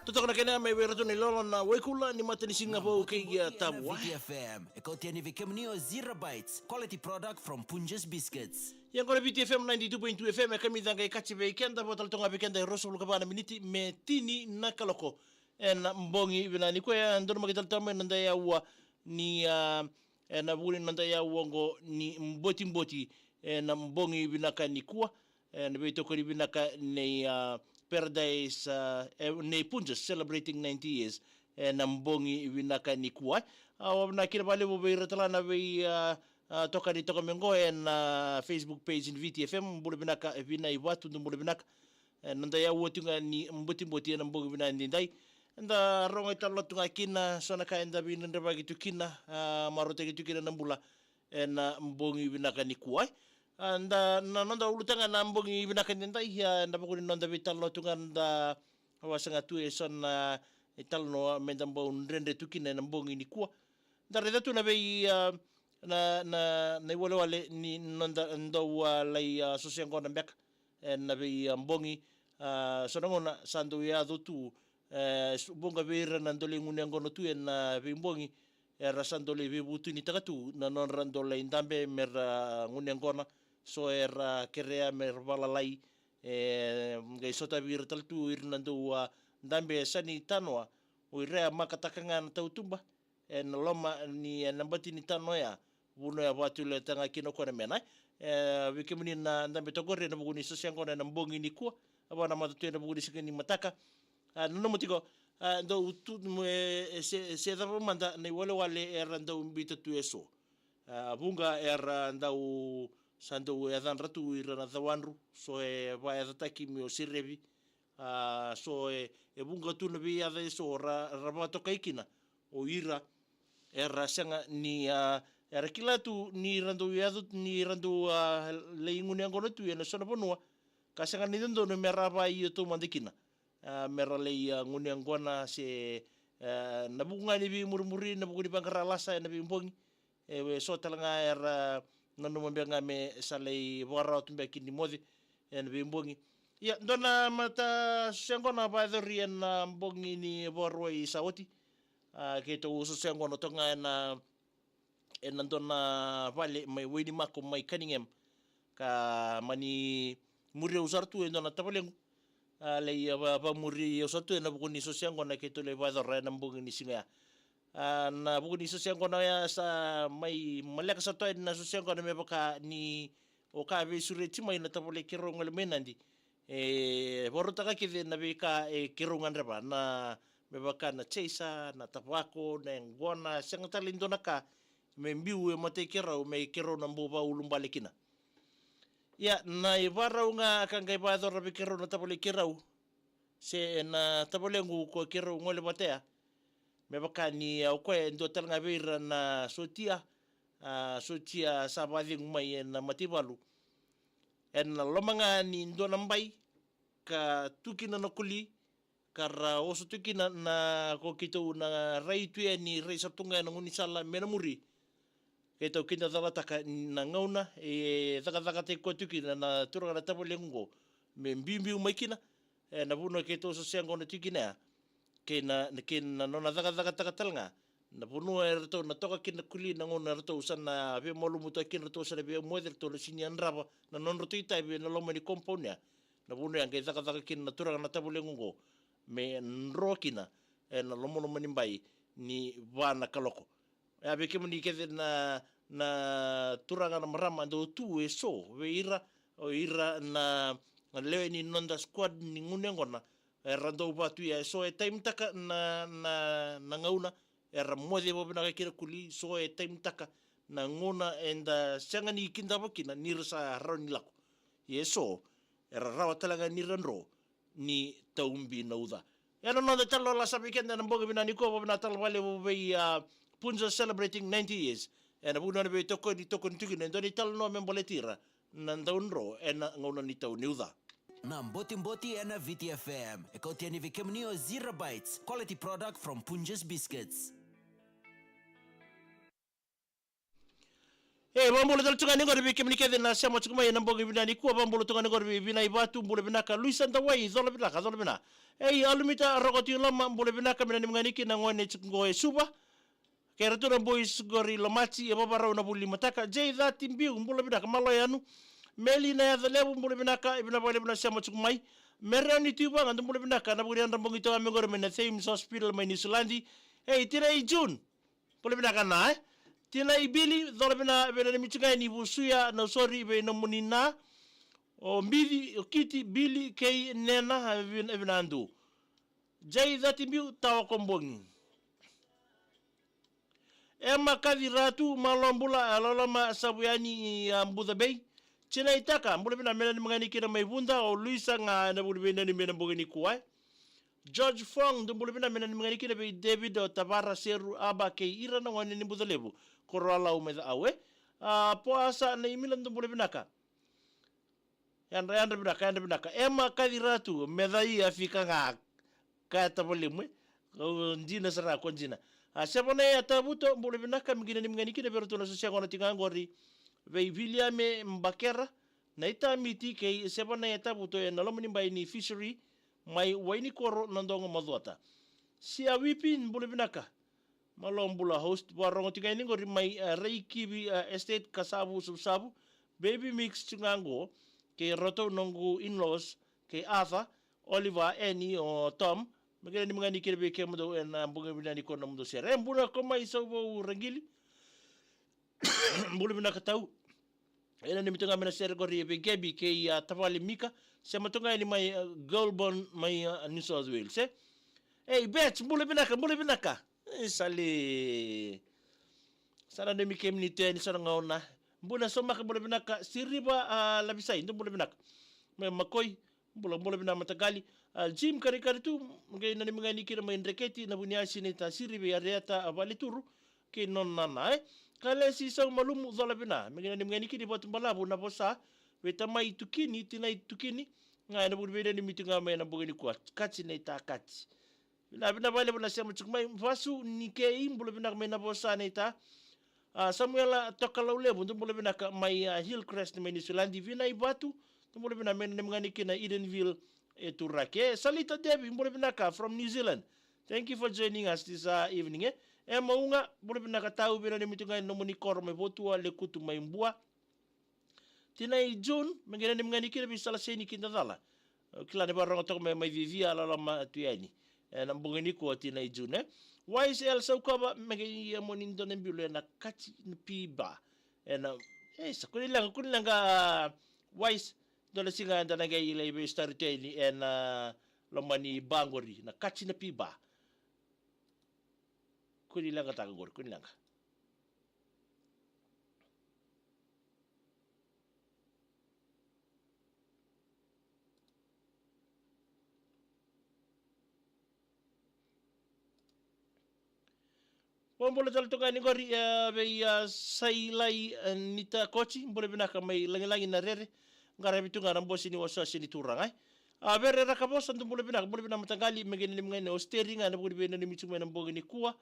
Toto na kena mai wera tuni lola na waikula ni matani singa po kei tawa. VTFM, ekotiani vikemnio 0 bytes, quality product from Punjas Biscuits. Yang kona VTFM 92.2 FM kami danga ikachi be kenda botal tonga be kenda roso lukabana miniti me tini nakaloko. Na mbongi vina ni kwa ndono magital tama nanda ya uwa ni na buni nanda ya uongo ni mboti na mbongi vinaka ni kuwa na beitoko ni vinaka ni Paradise ne Punjas celebrating 90 years na mbongi vinaka ni kuwa na kila bale bo be retalana be toka mengo na Facebook page in VTFM bule vinaka vina iwatu bule vinaka nanda ya uotunga ni mboti na mbongi vina ndai nda ronga talo tunga kina sona ka enda bin ndaba gitu kina marote gitu kina nambula na mbongi vinaka ni kuwa anda nanda ulutanga na mbongi vinaka ndai ya ndaba nanda vitalo tunga nda wasanga tu sona italo menda mbon rende tukina na mbongi ni kuwa nda reda tu na be na wale ni nanda ndo wala sosiango na mbeka na be mbongi sona ngona sandu ya tu bonga vera nandole ngunengono tu na bimbongi era sandole bibutu ni tagatu na non randole indambe mer ngunengona so era kerea mer balalai ngai sota vir taltu irnando ndambe sani tanwa uirea makatakanga na tautumba na loma ni nambati ni tanwa ya buno ya watu le tanga kino kona mena wikimuni na ndambe togore na buguni sosiangona na mbongi ni kuwa abana matatu na buguni sikini mataka no motiko ndo utu se dava manda nei wale era ndo mbita tu eso bunga era ndo sando edan ratu irana dawanru so vai ataki mi osirevi so bunga tu no via de so rabato kaikina o ira era sanga ni era kilatu ni rando yadu ni rando leingune ngono tu ena sona bonua kasanga ni ndo no merava i to mandikina meralei ngune ngona se nabunga ni bi murmuri nabunga ni bangara lasa na bi mbongi we so talanga era nanu mbenga me salei bora tumbe kini modi en bi mbongi ya ndona mata sengona ba dori na mbongi ni boroi sauti ke to so sengono tonga na en ndona vale mai weni mako mai kaningem ka mani muri usartu ndona tabalengu lei ba muri o satu na buguni sosiango na keto le ba dora na buguni singa na buguni sosiango na ya sa mai maleka sato na sosiango na mebaka ni o ka be sureti mai na tabole kero ngol menandi borota ka ke na be ka kero nganreba na mebaka na cheisa na tabako na ngona senga talindo na ka membiu e mate kero me kero na mboba ulumbalekina ya na ibarau nga kangai bador be kero na tabole kirau se na tabole ngu ko kero ngole batea me bakani au ko ndo talanga beira na sotia sabadi ngumai na matibalu en lomanga ni ndo nambai ka tukina no kuli kara oso tukina na ko kito na raitu ni reisa tunga na nguni sala menamuri keto kinda dala taka na ngauna daga te ko tukina na turanga na tabole ngo me mbimbiu makina na buno keto so sengo na tukina ke na nona daga taka talanga na buno erto na toka kina kuli na ngona erto usana be molu muto kina to sa be moeder to sinyan raba na non roto ita be na lomani compound na buno yang daga kina na turanga na tabole ngo me nrokina na lomono manimbai ni wana kaloko ya be kemuni ke na turanga na marama ndo tu eso we ira na lewe ni nonda squad ni ngunengona rando batu ya so time taka na ngauna era mode bo na kira kuli so time taka na ngona enda sanga ni kinda bakina ni rasa roni lako yeso era rawa talanga ni ranro ni taumbi na uda era no de talo la sabikenda na mboga bina ni ko bo na talo wale bo be Punjas celebrating 90 years and abu na be toko ni tuki nendo ni talo no memboletira na ndaunro ena ngona ni tau niuda na Mboti Mboti and VTFM. E kau tiani vikemnio Zero Bites, quality product from Punjas Biscuits. Bambolo dal tunga ngor bi kemni kede na sama tukuma ina mbogi binani kuwa bambolo tunga ngor bi binai batu mbolo binaka Luisa Ndawai zola bina. Alumita rogoti lama mbolo binaka binani mnganiki na ngone ngoe suba. Keratura boys gori lomati e baba rauna buli mataka jay that mbiu mbolo binaka maloyanu. Meli na ya lebu mbolo binaka ibina bale bina sama tukumai. Merani tuba ngandu mbolo binaka na buri anda mbongi to amengor mena Thames Hospital mai Sulandi. Tira June. Mbolo binaka na tina ibili dole bina mitunga ni busuya na sorry be no munina o mbidi o kiti bili kei nena evinandu jai dhati mbiu tawa kombongi ema kadhi ratu malombula alolama sabuyani ya Mbudha Bay china itaka mbule bina mena ni mngani kina maibunda o Luisa nga na mbule bina ni mena mbogini kuwai George Fong mbule bina mena ni mngani kina be David o Tabara Seru aba kei ira na wani ni Mbudha Lebu korala umeza awe poasa na imilan mbule binaka yanda binaka ema kadiratu medai afika nga kata bolimwe ndina sara konjina asebona ya tabuto mbule binaka mingine ni mngani kina beruto na sosia ngona tingangori ve William Mbakera na itamiti ke sebona ya tabuto ya nalomni mbai ni fishery mai waini koro nandongo madwata sia wipi mbule binaka malombula host warongo tiga ningo rimai reiki estate kasabu subsabu baby mix tungango ke roto nongu in-laws ke Arthur Oliver Annie o Tom magana ni mangani kirebe ke mudo na bunga binani ko na mudo sere mbuna ko mai sobo rangili mbulu bina katau ena ni mitunga mena sere ko ribe gebi ke ya tafali mika sema tunga ni mai Goulburn mai New South Wales bet mbulu binaka sale sana demi kemnite ni sana ngauna mbuna soma ka mbula binaka siriba labisai ndo mbula binaka makoi mbula binaka matagali jim kari tu ngai nani mngani kira mai ndreketi na bunia sine ta siribe ya reata abalituru ke non nana kale si sang malum zola bina mngani mngani kiri bot mbalabu na bosa weta mai tukini tinai tukini ngai na bulbede ni mitunga mai na bugani kwa kati ne ta kati bina bale bina sema chukmai vasu nikei mbula bina mai na bosa neta Samuel tokalau lebu mbula bina ka mai Hillcrest mai Nisulandi vina ibatu mbula bina mai na mngani kina Edenville Turake Salita Debbie mbula bina ka from New Zealand. Thank you for joining us this evening maunga mbula bina ka tau bina ni mitunga no munikoro mai votua le kutu mai mbua tinai June mengena ni mngani kina bisala seni kindadala kila ne baranga tok mai vivia la ma tuani na mbungeni ko tinai June YSL saukaba mengeni monindo nembule na kati ni piba na sa kunilanga wise dole singa ndana ga ile be starteli lomani bangori na kati na piba kunilanga tagangor kunilanga Mbole tal toka ni gori be sailai nita kochi mbole binaka mai langi na rere ngara bitunga rambosi ni wasasi ni turanga bere rakabosa mbole binaka matangali mengeni mngene osteri ngana buri bena ni michuma na mbogi ni kuwa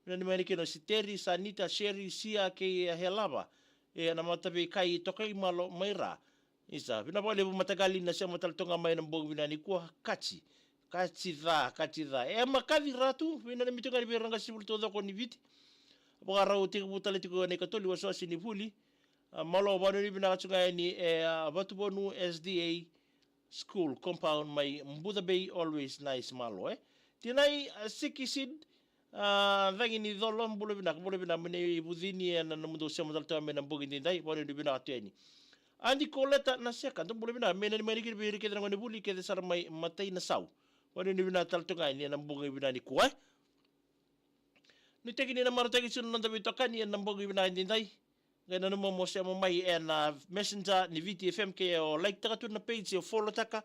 na ni mani keno siteri sanita sheri sia ke helaba na matabe kai toka malo maira isa bina bole matangali na sema tal tonga mai na mbogi bina ni kuwa kachi makadi ratu vina na mitunga ni beranga sibul todo ko ni viti bogara uti butale tiko ne katoli waso sini puli malo banu ni bina katsunga ni batu bonu SDA school compound mai Mbudha Bay always nice malo tinai sikisid vangi ni dolo mbule bina mene budini na mundo sema dalta mena mbogi ndai banu ni bina ateni andi koleta na seka mbule bina mena ni mani kirbi ke drangoni buli ke sar mai matai na sau wani ni bina tal tunga ni na mbongi bina ni kuwa ni teki ni na marutegi sunu nanda bitoka ni na mbongi bina ni ndai ngana no mo se mo mai messenger ni VTFM ke o like taka tu na page o follow taka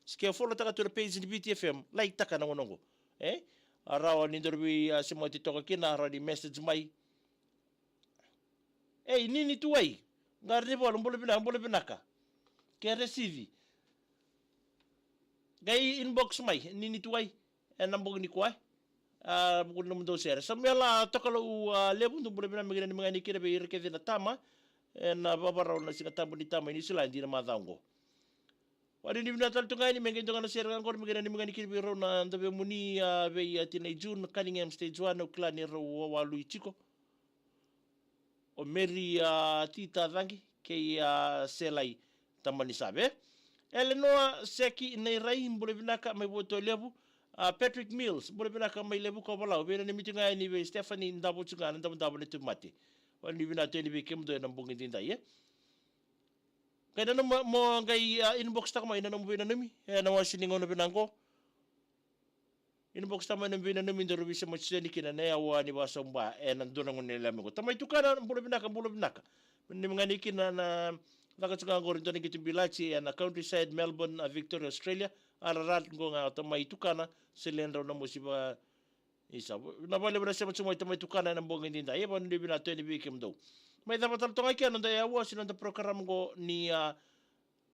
ske follow taka tu na page ni VTFM like taka na ngonongo arawa ni dorbi se mo titoka kina ara ni message mai nini tu ai ngarni bol mbole bina ka ke receive gai inbox mai nini tuai nambong ni kuai buku no mundo ser samela tokalo lebu ndu bure bina migina mingani kire be irke na tama na babara na singa tamu ni tama ini sila ndina madhango wadi ni bina tal tungai ni mengen tongana ser ngor migina mingani kire be ro na ndabe muni be tina June Cunningham stage 1 o klani ro walu ichiko o meri tita dhangi ke selai tamani sabe Eleanor seki nei rai mbule binaka mai boto lebu Patrick Mills mbule binaka mai lebu ko bala bena ni mitinga ni be Stephanie ndabo tsuga ndabo ne tumati wani bina teni be kemdo na mbungi dinda ye kada no mo ngai inbox tak mai na mo bina nami na wasini ngono binango inbox tak mai na bina nami ndo rubisa mo tseni kina na ya wani basomba na ndona ngone lemo tamai tukana mbule binaka ni mngani kina na Nakatsuka ngor ndo ngi timbilachi na countryside Melbourne Victoria Australia ararat ngonga tamai tukana silendro na musiba isa na vale bra sema tsumai tamai tukana na mbongi ndinda ye bon libina teni bikim do mai da batal tonga kiano da ya wasi na program go ni